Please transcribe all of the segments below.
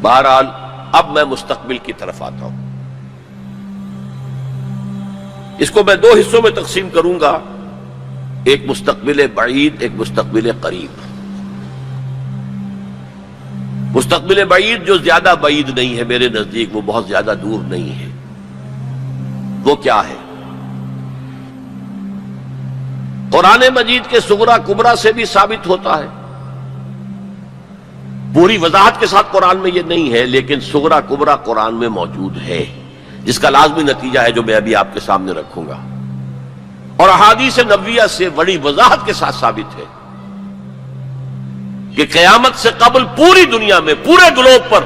بہرحال اب میں مستقبل کی طرف آتا ہوں. اس کو میں دو حصوں میں تقسیم کروں گا، ایک مستقبل بعید، ایک مستقبل قریب. مستقبل بعید جو زیادہ بعید نہیں ہے میرے نزدیک، وہ بہت زیادہ دور نہیں ہے. وہ کیا ہے؟ قرآن مجید کے صغرا کبرا سے بھی ثابت ہوتا ہے. پوری وضاحت کے ساتھ قرآن میں یہ نہیں ہے، لیکن صغرا کبرا قرآن میں موجود ہے، جس کا لازمی نتیجہ ہے جو میں ابھی آپ کے سامنے رکھوں گا. اور احادیث نبویہ سے بڑی وضاحت کے ساتھ ثابت ہے کہ قیامت سے قبل پوری دنیا میں، پورے گلوب پر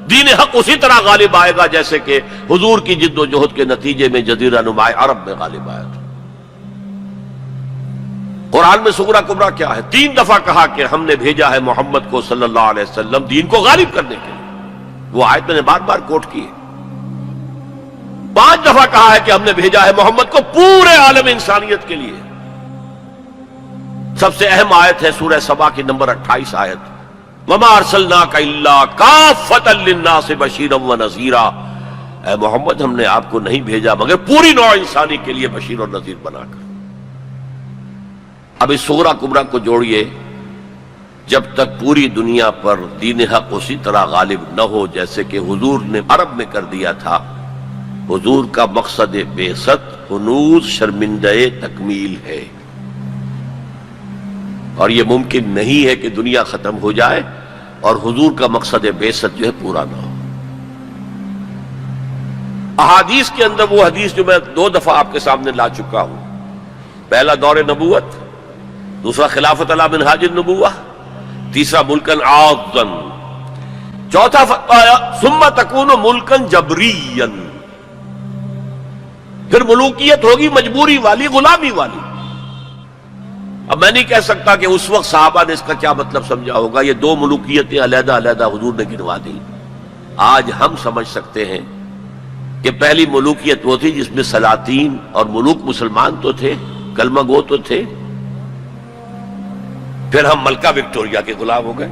دین حق اسی طرح غالب آئے گا جیسے کہ حضور کی جد و جہد کے نتیجے میں جزیرہ نما عرب میں غالب آیا تھا. قرآن میں صغرا کبرا کیا ہے؟ 3 دفعہ کہا کہ ہم نے بھیجا ہے محمد کو صلی اللہ علیہ وسلم دین کو غالب کرنے کے لیے. وہ آیت میں نے بار بار کوٹ کی ہے. 5 دفعہ کہا ہے کہ ہم نے بھیجا ہے محمد کو پورے عالم انسانیت کے لیے. سب سے اہم آیت ہے سورہ سبا کی نمبر 28 آیت، وَمَا أَرْسَلْنَاكَ إِلَّا كَافَّةً لِلنَّاسِ بَشِيرًا وَنَذِيرًا. اے محمد ہم نے آپ کو نہیں بھیجا مگر پوری نوع انسانی کے لیے بشیر اور نذیر بنا کر. اب اس صغرا کبرا کو جوڑیے، جب تک پوری دنیا پر دین حق اسی طرح غالب نہ ہو جیسے کہ حضور نے عرب میں کر دیا تھا. حضور کا مقصد بعثت ہنوز شرمندہ تکمیل ہے، اور یہ ممکن نہیں ہے کہ دنیا ختم ہو جائے اور حضور کا مقصد بعثت جو ہے پورا نہ ہو. احادیث کے اندر وہ حدیث جو میں 2 دفعہ آپ کے سامنے لا چکا ہوں، پہلا دور نبوت، دوسرا خلافت علی منہاج النبوہ، تیسرا ملکن عاضن، چوتھا فرمایا ثم تکون ملکن جبریا، پھر ملوکیت ہوگی مجبوری والی، غلامی والی. اب میں نہیں کہہ سکتا کہ اس وقت صحابہ نے اس کا کیا مطلب سمجھا ہوگا. یہ 2 ملوکیتیں علیحدہ علیحدہ حضور نے گنوا دی. آج ہم سمجھ سکتے ہیں کہ پہلی ملوکیت وہ تھی جس میں سلاطین اور ملوک مسلمان تو تھے، کلمہ گو تو تھے، پھر ہم ملکہ وکٹوریہ کے غلام ہو گئے.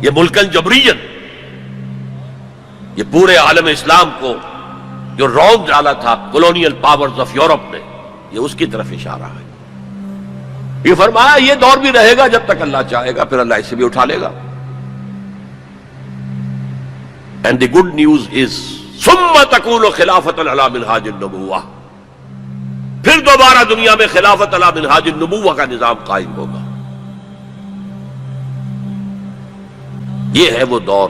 یہ ملکن جبریت، یہ پورے عالم اسلام کو جو رونق ڈالا تھا کولونیل پاورز آف یورپ نے، یہ اس کی طرف اشارہ ہے. یہ فرمایا یہ دور بھی رہے گا جب تک اللہ چاہے گا، پھر اللہ اسے بھی اٹھا لے گا. And the good news is ثم تکون خلافت علی منہاج النبوہ، پھر دوبارہ دنیا میں خلافت علی منہاج النبوہ کا نظام قائم ہوگا. یہ ہے وہ دور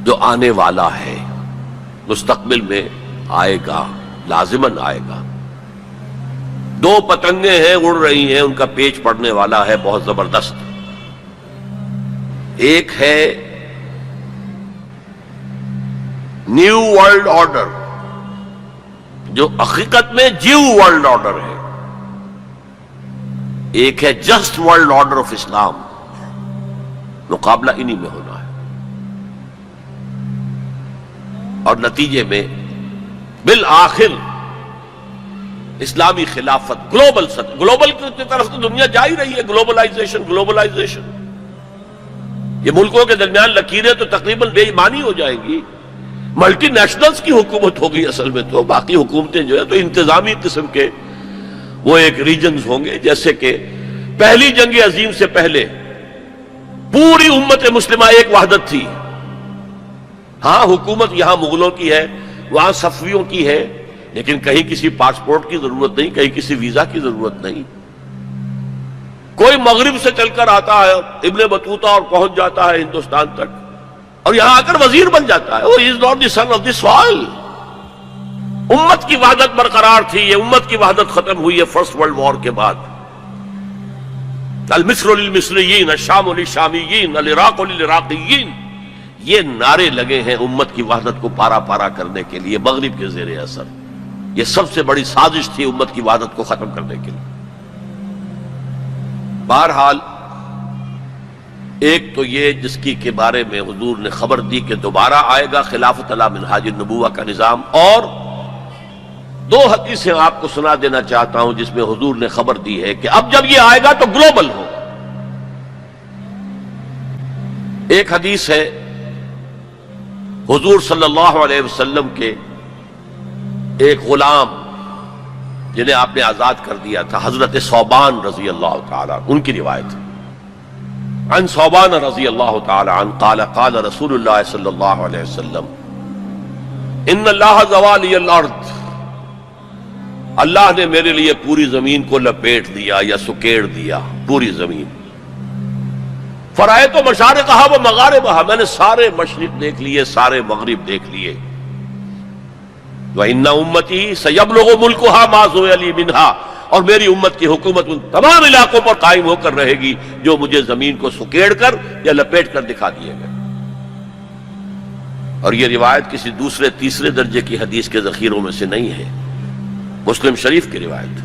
جو آنے والا ہے، مستقبل میں آئے گا، لازماً آئے گا. 2 پتنگیں ہیں اڑ رہی ہیں، ان کا پیچ پڑنے والا ہے بہت زبردست. ایک ہے نیو ورلڈ آرڈر جو حقیقت میں جیو ورلڈ آرڈر ہے، ایک ہے جسٹ ورلڈ آرڈر آف اسلام. مقابلہ انہی میں ہونا ہے، اور نتیجے میں بالآخر اسلامی خلافت گلوبل کی طرف تو دنیا جا ہی رہی ہے. گلوبلائزیشن، یہ ملکوں کے درمیان لکیریں تو تقریباً بے ایمانی ہو جائیں گی. ملٹی نیشنلز کی حکومت ہوگی اصل میں، تو باقی حکومتیں جو ہے تو انتظامی قسم کے وہ ایک ریجنز ہوں گے. جیسے کہ پہلی جنگ عظیم سے پہلے پوری امت مسلمہ ایک وحدت تھی. ہاں حکومت یہاں مغلوں کی ہے، وہاں صفویوں کی ہے، لیکن کہیں کسی پاسپورٹ کی ضرورت نہیں، کہیں کسی ویزا کی ضرورت نہیں. کوئی مغرب سے چل کر آتا ہے ابن بطوطہ اور پہنچ جاتا ہے ہندوستان تک، اور یہاں آ کر وزیر بن جاتا ہے. He is not the son of the soil. امت کی وحدت برقرار تھی. یہ امت کی وحدت ختم ہوئی ہے فرسٹ ورلڈ وار کے بعد. المصر للمصریین، الشام للشامیین، العراق للعراقیین، یہ نعرے لگے ہیں امت کی وحدت کو پارا پارا کرنے کے لیے مغرب کے زیر اثر. یہ سب سے بڑی سازش تھی امت کی وحدت کو ختم کرنے کے لیے. بہرحال ایک تو یہ جس کے بارے میں حضور نے خبر دی کہ دوبارہ آئے گا خلافت علی منہاج النبوہ کا نظام، اور 2 حدیثیں آپ کو سنا دینا چاہتا ہوں جس میں حضور نے خبر دی ہے کہ اب جب یہ آئے گا تو گلوبل ہوگا. ایک حدیث ہے حضور صلی اللہ علیہ وسلم کے ایک غلام جنہیں آپ نے آزاد کر دیا تھا، حضرت ثوبان رضی اللہ تعالیٰ، ان کی روایت ہے عن ثوبان رضی اللہ تعالیٰ عنہ قال قال رسول اللہ صلی اللہ علیہ وسلم ان اللہ زوالی الارض، اللہ نے میرے لیے پوری زمین کو لپیٹ دیا یا سکیڑ دیا، پوری زمین۔ فرائے تو مشارقہا و مغاربہا، میں نے سارے مشرق دیکھ لیے، سارے مغرب دیکھ لیے۔ وَإِنَّ أُمَّتِي سَيَبْلُغُ مُلْكُهَا مَا زُوِيَ لِي مِنْهَا، اور میری امت کی حکومت ان تمام علاقوں پر قائم ہو کر رہے گی جو مجھے زمین کو سکیڑ کر یا لپیٹ کر دکھا دیے گئے۔ اور یہ روایت کسی دوسرے تیسرے درجے کی حدیث کے ذخیروں میں سے نہیں ہے، مسلم شریف کی روایت،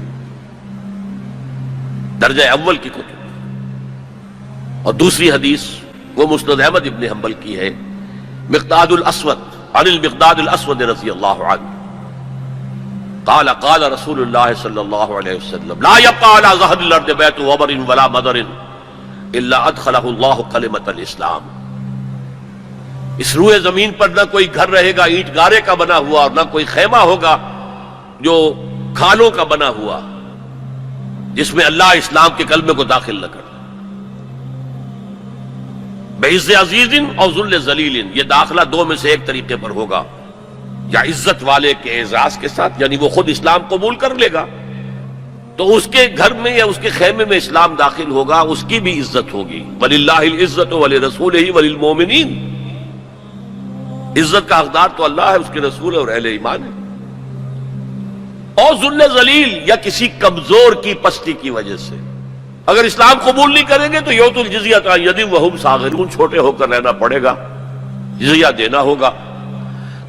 درجہ اول کی کتب۔ اور دوسری حدیث وہ مسند احمد ابن حنبل کی ہے، مقداد الاسود عن المقداد الاسود رضی اللہ عنہ قال قال رسول اللہ صلی اللہ علیہ وسلم لا يبقى على ظهر الارض بيت وبر ولا مدر الا ادخله اللہ کلمۃ الاسلام، اس روئے زمین پر نہ کوئی گھر رہے گا اینٹ گارے کا بنا ہوا، اور نہ کوئی خیمہ ہوگا جو کھالوں کا بنا ہوا، جس میں اللہ اسلام کے کلمے کو داخل نہ کر۔ بعز عزیز اور ذل ذلیل، یہ داخلہ دو میں سے ایک طریقے پر ہوگا، یا عزت والے کے اعزاز کے ساتھ، یعنی وہ خود اسلام قبول کر لے گا تو اس کے گھر میں یا اس کے خیمے میں اسلام داخل ہوگا، اس کی بھی عزت ہوگی۔ وَلِلَّهِ الْعِزَّةُ وَلِرَسُولِهِ وَلِلْمُؤْمِنِينَ، عزت کا حقدار تو اللہ ہے، اس کے رسول ہے اور اہل ایمان ہے۔ اور ذل ذلیل، یا کسی کمزور کی پستی کی وجہ سے، اگر اسلام قبول نہیں کریں گے تو یؤتوا الجزیۃ عن ید وہم صاغرون، چھوٹے ہو کر رہنا پڑے گا، جزیہ دینا ہوگا۔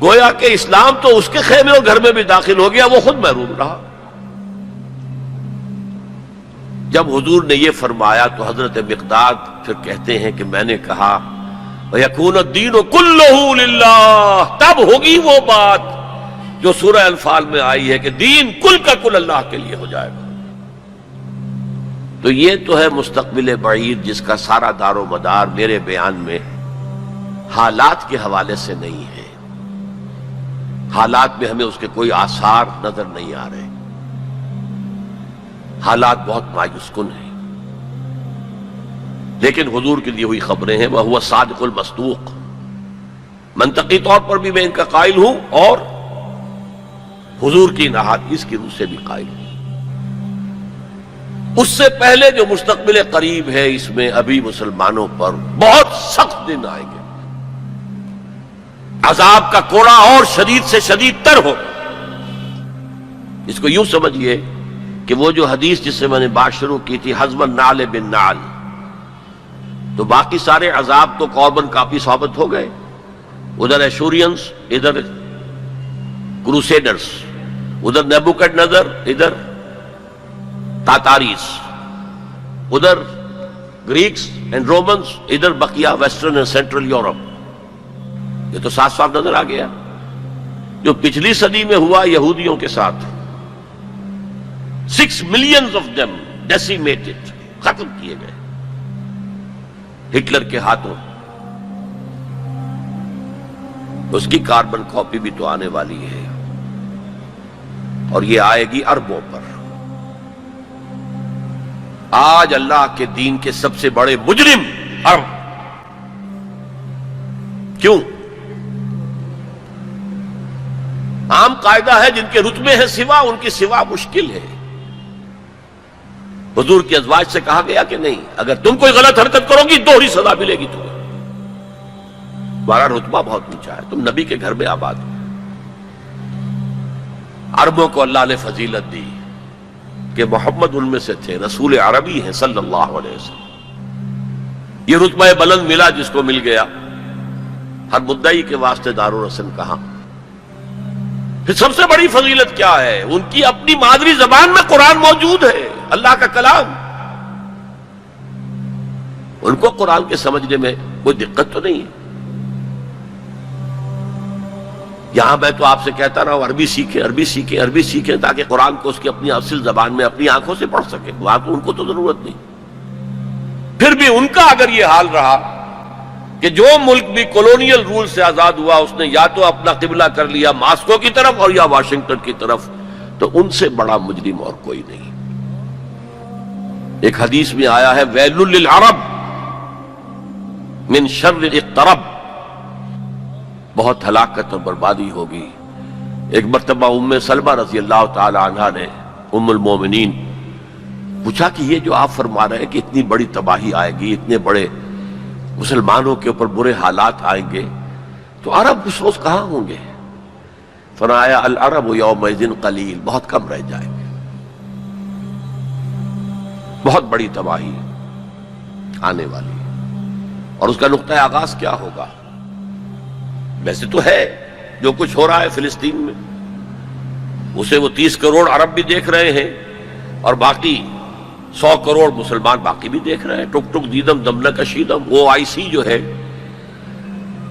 گویا کہ اسلام تو اس کے خیمے اور گھر میں بھی داخل ہو گیا، وہ خود محروم رہا۔ جب حضور نے یہ فرمایا تو حضرت مقداد پھر کہتے ہیں کہ میں نے کہا وَيَكُونَ الدِّينُ كُلُّهُ لِلَّهِ، تب ہوگی وہ بات جو سورہ انفال میں آئی ہے کہ دین کل کا کل اللہ کے لیے ہو جائے گا۔ تو یہ تو ہے مستقبل بعید جس کا سارا دار و مدار میرے بیان میں حالات کے حوالے سے نہیں ہے، حالات میں ہمیں اس کے کوئی آثار نظر نہیں آ رہے، حالات بہت مایوس کن ہیں، لیکن حضور کی دی ہوئی خبریں ہیں، وَهُوَ الصَّادِقُ الْمَصْدُوقُ، منطقی طور پر بھی میں ان کا قائل ہوں اور حضور کی احادیث کی روح سے بھی قائل ہوں۔ اس سے پہلے جو مستقبل قریب ہے، اس میں ابھی مسلمانوں پر بہت سخت دن آئیں گے، عذاب کا کوڑا اور شدید سے شدید تر ہو۔ اس کو یوں سمجھیے کہ وہ جو حدیث جس سے میں نے بات شروع کی تھی، حزم النعل بالنعل، تو باقی سارے عذاب تو کاربن کاپی ثابت ہو گئے، ادھر ایشورینز، ادھر کروسیڈرز، ادھر نیبوکڈنیزر، ادھر تاتاریز، ادھر گریکس اینڈ رومنز، ادھر بقیہ ویسٹرن اینڈ سینٹرل یورپ۔ یہ تو صاف صاف نظر آ گیا جو پچھلی صدی میں ہوا یہودیوں کے ساتھ، 6 million of them decimated، ختم کیے گئے ہٹلر کے ہاتھوں۔ اس کی کاربن کاپی بھی تو آنے والی ہے، اور یہ آئے گی اربوں پر۔ آج اللہ کے دین کے سب سے بڑے مجرم عرب، کیوں؟ عام قاعدہ ہے جن کے رتبے ہیں سوا، ان کی سوا مشکل ہے۔ حضور کے ازواج سے کہا گیا کہ نہیں، اگر تم کوئی غلط حرکت کرو گی دوہری سزا ملے گی تمہیں، تمہارا رتبہ بہت اونچا ہے، تم نبی کے گھر میں آباد ہو۔ عربوں کو اللہ نے فضیلت دی کہ محمد ان میں سے تھے، رسول عربی ہیں صلی اللہ علیہ وسلم۔ یہ رتبہ بلند ملا جس کو مل گیا، ہر مدعی کے واسطے دار و رسن کہاں۔ پھر سب سے بڑی فضیلت کیا ہے؟ ان کی اپنی مادری زبان میں قرآن موجود ہے، اللہ کا کلام۔ ان کو قرآن کے سمجھنے میں کوئی دقت تو نہیں ہے۔ یہاں میں تو آپ سے کہتا رہا ہوں عربی سیکھیں، عربی سیکھیں، عربی سیکھیں، تاکہ قرآن کو اس کی اپنی اصل زبان میں اپنی آنکھوں سے پڑھ سکیں۔ وہاں تو ان کو تو ضرورت نہیں۔ پھر بھی ان کا اگر یہ حال رہا کہ جو ملک بھی کولونیل رول سے آزاد ہوا اس نے یا تو اپنا قبلہ کر لیا ماسکو کی طرف اور یا واشنگٹن کی طرف، تو ان سے بڑا مجرم اور کوئی نہیں۔ ایک حدیث میں آیا ہے ویل للعرب من شر اقترب، بہت ہلاکت اور بربادی ہوگی۔ ایک مرتبہ ام سلمہ رضی اللہ تعالی عنہا نے، ام المومنین، پوچھا کہ یہ جو آپ فرما رہے ہیں کہ اتنی بڑی تباہی آئے گی، اتنے بڑے مسلمانوں کے اوپر برے حالات آئیں گے، تو عرب اس روز کہاں ہوں گے؟ فرمایا العرب یومئذ قلیل، بہت کم رہ جائیں گے، بہت بڑی تباہی آنے والی۔ اور اس کا نقطہ آغاز کیا ہوگا؟ ویسے تو ہے جو کچھ ہو رہا ہے فلسطین میں، اسے وہ 30 کروڑ عرب بھی دیکھ رہے ہیں اور باقی 100 کروڑ مسلمان باقی بھی دیکھ رہے ہیں۔ ٹک ٹک دیدم دم نکشیدم، وہ آئی سی جو ہے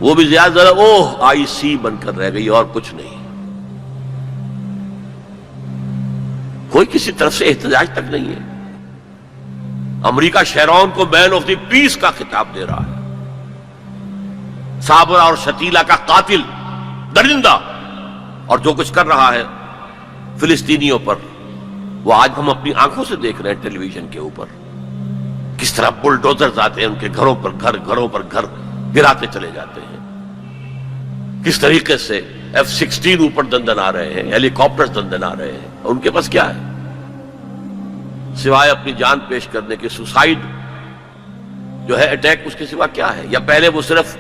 وہ بھی زیادہ آئی سی بن کر رہ گئی اور کچھ نہیں۔ کوئی کسی طرف سے احتجاج تک نہیں ہے۔ امریکہ شیرون کو مین آف دی پیس کا خطاب دے رہا ہے، صابرہ اور شتیلہ کا قاتل، درندہ، اور جو کچھ کر رہا ہے فلسطینیوں پر وہ آج ہم اپنی آنکھوں سے دیکھ رہے ہیں ٹیلی ویژن کے اوپر، کس طرح بلڈوزرز آتے ہیں ان کے گھروں پر گھر گراتے چلے جاتے ہیں، کس طریقے سے F-16 اوپر دندن آ رہے ہیں، ہیلی کاپٹر دندن آ رہے ہیں، اور ان کے پاس کیا ہے سوائے اپنی جان پیش کرنے کے؟ سوسائیڈ جو ہے اٹیک، اس کے سوا کیا ہے؟ یا پہلے وہ صرف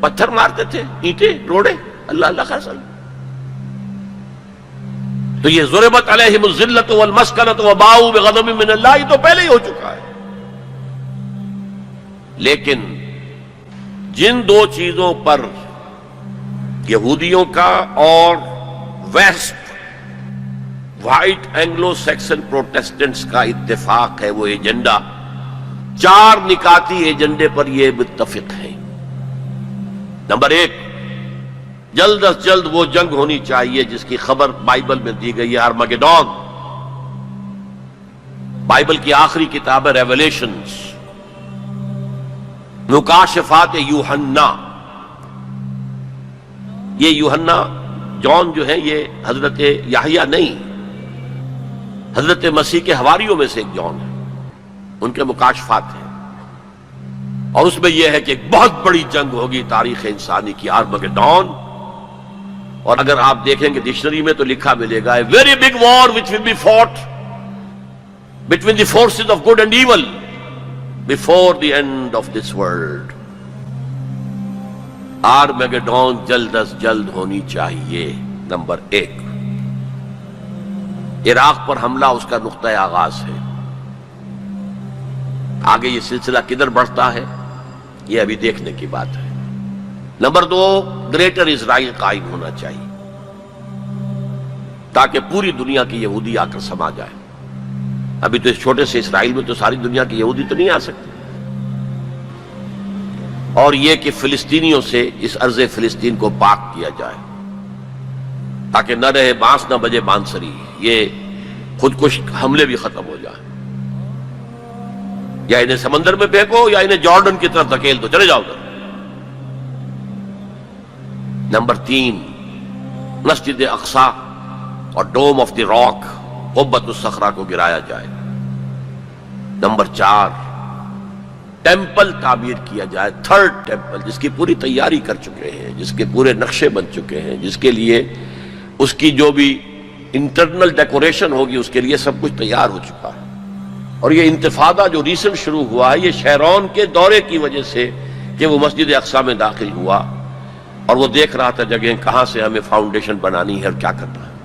پتھر مارتے تھے، اینٹیں روڑے، اللہ اللہ خاصل۔ تو یہ ضربت علیہم الذلۃ والمسکنۃ وباؤوا بغضب من اللہ تو پہلے ہی ہو چکا ہے۔ لیکن جن دو چیزوں پر یہودیوں کا اور west white Anglo Saxon Protestants کا اتفاق ہے، وہ ایجنڈا، 4 نکاتی ایجنڈے پر یہ متفق ہیں۔ نمبر 1، جلد از جلد وہ جنگ ہونی چاہیے جس کی خبر بائبل میں دی گئی ہے، ارمگیڈون، بائبل کی آخری کتاب ہے ریویلیشنز، مکاشفات یوحنا۔ یہ یوحنا جون جو ہے یہ حضرت یحییٰ نہیں، حضرت مسیح کے حواریوں میں سے ایک جون ہے، ان کے مکاشفات ہیں، اور اس میں یہ ہے کہ ایک بہت بڑی جنگ ہوگی تاریخ انسانی کی، ارمگیڈون۔ اور اگر آپ دیکھیں گے ڈکشنری میں تو لکھا ملے گا very big war which will be fought between the forces of good and evil before the end of this world۔ آرمیگیڈون جلد از جلد ہونی چاہیے۔ نمبر 1، عراق پر حملہ اس کا نقطہ آغاز ہے۔ آگے یہ سلسلہ کدھر بڑھتا ہے یہ ابھی دیکھنے کی بات ہے۔ نمبر 2، گریٹر اسرائیل قائم ہونا چاہیے تاکہ پوری دنیا کی یہودی آ کر سما جائے۔ ابھی تو اس چھوٹے سے اسرائیل میں تو ساری دنیا کی یہودی تو نہیں آ سکتی۔ اور یہ کہ فلسطینیوں سے اس ارض فلسطین کو پاک کیا جائے تاکہ نہ رہے بانس نہ بجے بانسری، یہ خودکش حملے بھی ختم ہو جائیں، یا انہیں سمندر میں پھینکو یا انہیں جارڈن کی طرف دھکیل دو، چلے جاؤ ادھر۔ نمبر 3، مسجد اقصی اور ڈوم آف دی راک، قبۃ الصخرہ کو گرایا جائے۔ نمبر 4، ٹیمپل تعمیر کیا جائے، 3rd ٹیمپل، جس کی پوری تیاری کر چکے ہیں، جس کے پورے نقشے بن چکے ہیں، جس کے لیے اس کی جو بھی انٹرنل ڈیکوریشن ہوگی اس کے لیے سب کچھ تیار ہو چکا ہے۔ اور یہ انتفاضہ جو ریسنٹ شروع ہوا ہے یہ شیرون کے دورے کی وجہ سے کہ وہ مسجد اقصی میں داخل ہوا اور وہ دیکھ رہا تھا جگہیں کہاں سے ہمیں فاؤنڈیشن بنانی ہے اور کیا کرنا ہے۔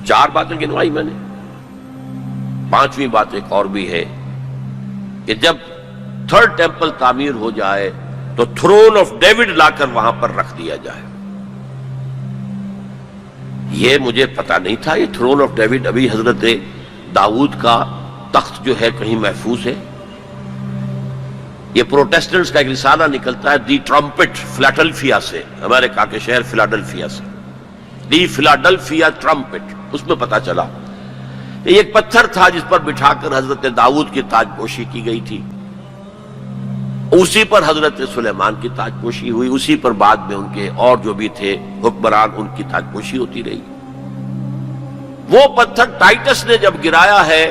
4 باتیں گنوائی میں نے، 5ویں بات ایک اور بھی ہے کہ جب 3rd ٹیمپل تعمیر ہو جائے تو تھرون آف ڈیوڈ لا کر وہاں پر رکھ دیا جائے۔ یہ مجھے پتا نہیں تھا، یہ تھرون آف ڈیوڈ ابھی حضرت داؤد کا تخت جو ہے کہیں محفوظ ہے۔ یہ پروٹیسٹنٹس کا ایک رسالہ نکلتا ہے دی ٹرمپٹ، فلاڈلفیا سے، امریکہ کے شہر فلاڈلفیا سے، دی فلاڈلفیا ٹرمپٹ۔ اس میں پتا چلا یہ ایک پتھر تھا جس پر بٹھا کر حضرت داؤد کی تاج پوشی کی گئی تھی، اسی پر حضرت سلیمان کی تاج پوشی ہوئی، اسی پر بعد میں ان کے اور جو بھی تھے حکمران ان کی تاج پوشی ہوتی رہی۔ وہ پتھر ٹائٹس نے جب گرایا ہے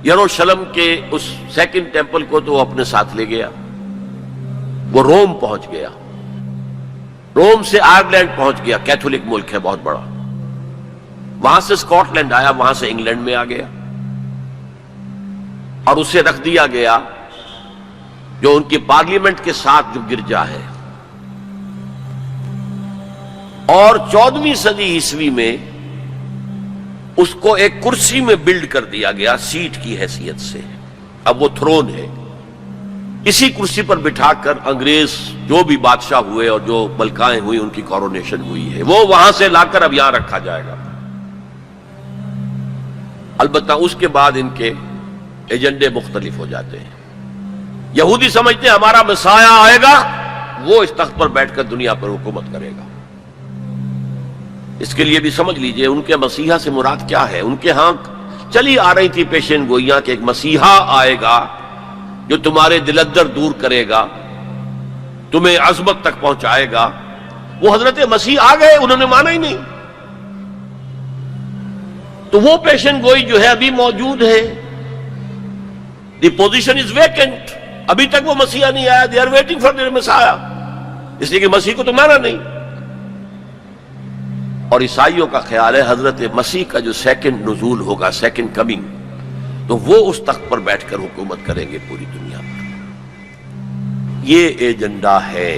یروشلم کے اس سیکنڈ ٹیمپل کو تو وہ اپنے ساتھ لے گیا، وہ روم پہنچ گیا، روم سے آئرلینڈ پہنچ گیا، کیتھولک ملک ہے بہت بڑا، وہاں سے اسکاٹ لینڈ آیا، وہاں سے انگلینڈ میں آ گیا اور اسے رکھ دیا گیا جو ان کی پارلیمنٹ کے ساتھ جو گرجا ہے۔ اور 14ویں صدی عیسوی میں اس کو ایک کرسی میں بلڈ کر دیا گیا سیٹ کی حیثیت سے، اب وہ تھرون ہے، اسی کرسی پر بٹھا کر انگریز جو بھی بادشاہ ہوئے اور جو ملکائیں ہوئی ان کی کورونیشن ہوئی ہے، وہ وہاں سے لا کر اب یہاں رکھا جائے گا۔ البتہ اس کے بعد ان کے ایجنڈے مختلف ہو جاتے ہیں۔ یہودی سمجھتے ہیں ہمارا مسیح آئے گا، وہ اس تخت پر بیٹھ کر دنیا پر حکومت کرے گا۔ اس کے لیے بھی سمجھ لیجئے ان کے مسیحا سے مراد کیا ہے۔ ان کے ہاں چلی آ رہی تھی پیشین گوئیاں کہ ایک مسیحا آئے گا جو تمہارے دلدر دور کرے گا، تمہیں عظمت تک پہنچائے گا۔ وہ حضرت مسیح آ گئے، انہوں نے مانا ہی نہیں، تو وہ پیشین گوئی جو ہے ابھی موجود ہے۔ دی پوزیشن از ویکنٹ، ابھی تک وہ مسیحا نہیں آیا، they are waiting for their مسیحا، اس لیے کہ مسیح کو تو مانا نہیں۔ اور عیسائیوں کا خیال ہے حضرت مسیح کا جو سیکنڈ نزول ہوگا، سیکنڈ کمنگ، تو وہ اس تخت پر بیٹھ کر حکومت کریں گے پوری دنیا پر۔ یہ ایجنڈا ہے۔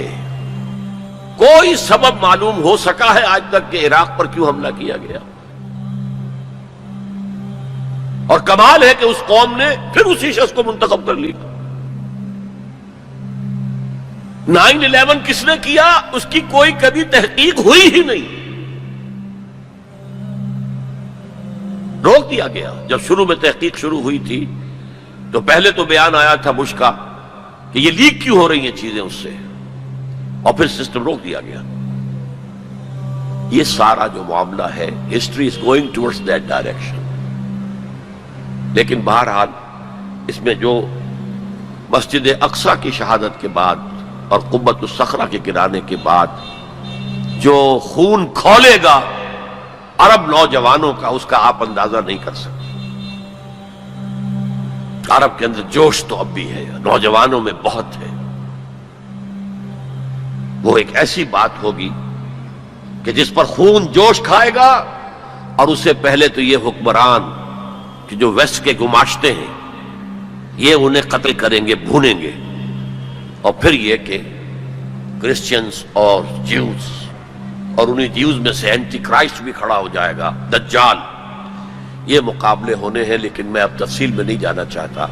کوئی سبب معلوم ہو سکا ہے آج تک کہ عراق پر کیوں حملہ کیا گیا؟ اور کمال ہے کہ اس قوم نے پھر اسی شخص کو منتخب کر لیا۔ 9/11 کس نے کیا اس کی کوئی کبھی تحقیق ہوئی ہی نہیں، روک دیا گیا۔ جب شروع میں تحقیق شروع ہوئی تھی تو پہلے تو بیان آیا تھا بش کا کہ یہ لیک کیوں ہو رہی ہیں چیزیں اس سے، اور پھر سسٹم روک دیا گیا۔ یہ سارا جو معاملہ ہے، history is going towards that direction. لیکن بہرحال اس میں جو مسجد اقصی کی شہادت کے بعد اور قبۃ الصخرہ کے گرانے کے بعد جو خون کھولے گا عرب نوجوانوں کا، اس کا آپ اندازہ نہیں کر سکتے۔ عرب کے اندر جوش تو اب بھی ہے، نوجوانوں میں بہت ہے۔ وہ ایک ایسی بات ہوگی کہ جس پر خون جوش کھائے گا، اور اس سے پہلے تو یہ حکمران کہ جو ویسٹ کے گماشتے ہیں یہ انہیں قتل کریں گے، بھونیں گے، اور پھر یہ کہ کرسچنز اور جیوز، اور انہیں جیوز میں سے اینٹی کرائسٹ بھی کھڑا ہو جائے گا، دجال۔ یہ مقابلے ہونے ہیں، لیکن میں اب تفصیل میں نہیں جانا چاہتا۔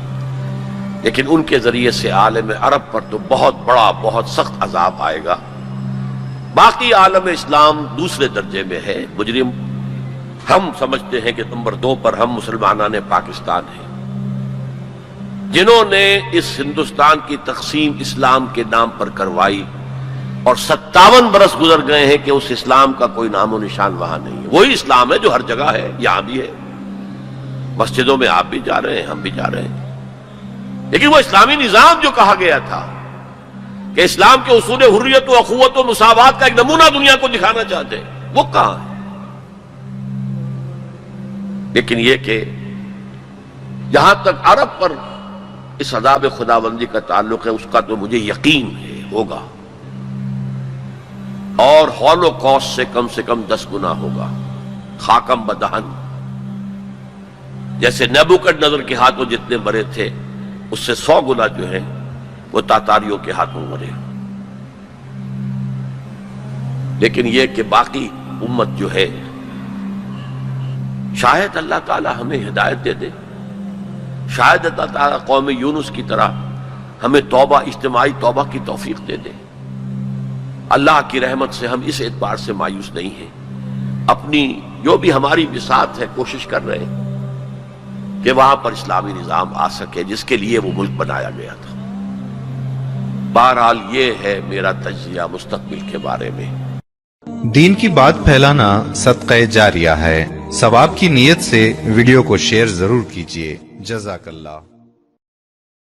لیکن ان کے ذریعے سے عالم عرب پر تو بہت بڑا، بہت سخت عذاب آئے گا۔ باقی عالم اسلام دوسرے درجے میں ہے، مجرم ہم سمجھتے ہیں کہ نمبر 2 پر ہم مسلمانان پاکستان ہیں، جنہوں نے اس ہندوستان کی تقسیم اسلام کے نام پر کروائی، اور 57 برس گزر گئے ہیں کہ اس اسلام کا کوئی نام و نشان وہاں نہیں ہے۔ وہی اسلام ہے جو ہر جگہ ہے، یہاں بھی ہے، مسجدوں میں آپ بھی جا رہے ہیں، ہم بھی جا رہے ہیں۔ لیکن وہ اسلامی نظام جو کہا گیا تھا کہ اسلام کے اصول حریت و اخوت و مساوات کا ایک نمونہ دنیا کو دکھانا چاہتے ہیں، وہ کہاں ہے؟ لیکن یہ کہ جہاں تک عرب پر اس عذاب خداوندی کا تعلق ہے، اس کا تو مجھے یقین ہے ہوگا، اور ہولوکاسٹ سے کم 10 گنا ہوگا، خاکم بدہن۔ جیسے نیبوکڈنیزر کے ہاتھوں جتنے مرے تھے، اس سے 100 گنا جو ہے وہ تاتاریوں کے ہاتھوں مرے۔ لیکن یہ کہ باقی امت جو ہے، شاید اللہ تعالی ہمیں ہدایت دے دے، شاید اللہ تعالی قوم یونس کی طرح ہمیں توبہ، اجتماعی توبہ کی توفیق دے دے۔ اللہ کی رحمت سے ہم اس اعتبار سے مایوس نہیں ہیں، اپنی جو بھی ہماری بساط ہے کوشش کر رہے ہیں کہ وہاں پر اسلامی نظام آ سکے جس کے لیے وہ ملک بنایا گیا تھا۔ بہرحال یہ ہے میرا تجزیہ مستقبل کے بارے میں۔ دین کی بات پھیلانا صدقہ جاریہ ہے، ثواب کی نیت سے ویڈیو کو شیئر ضرور کیجیے۔ جزاک اللہ۔